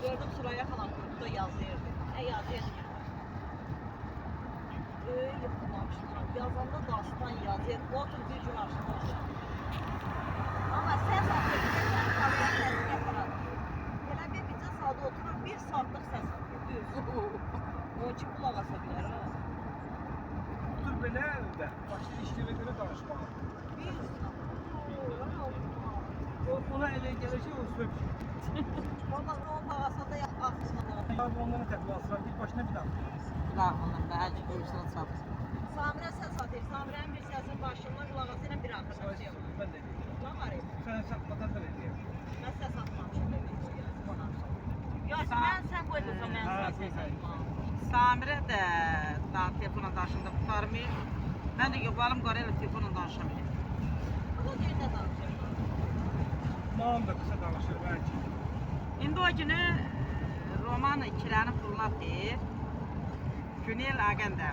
Gördüm Süreyya xalam grupda yazıyırdı. Nə yazıyırdı? Yapılmamışlar. Yazanda dastan yazıyır. Otur bir gün aşkına. Ama ses atıyor. Sen kameraya ses getirir. Elə bir bizə sağda oturur, bir saatlıq ses atıyor. Düz. Onun için qulaq asa bilər. Otur belə də. Başqa işlərə görə danışmalı. Bir saat. Ona elə gələcək o söz. Valla o mağazada axısına. Onların təqvalıqlar bir başına bir daha. Kulağına bəlkə qoyursan çatır. Samirə səs atır. Samirənin bir səsin başından qulaq asa ilə bir axırına şey olur. Ben de deyirəm. Nə var ya? Sən satmadan da deyirəm. Mən səs atmamışım demək istəyirəm. Yox, sən qoydusan, mən səs atmamışım. Samirə də daha telefona danışanda qurtarmır. Mən də yoxlarım qarayla telefona danışamıyorum. Bu da yerdə danışır. Mamam da qısa danışır bəlkə. İndi o günü Romanın ikilərini fırlatır. Günel Agəndə.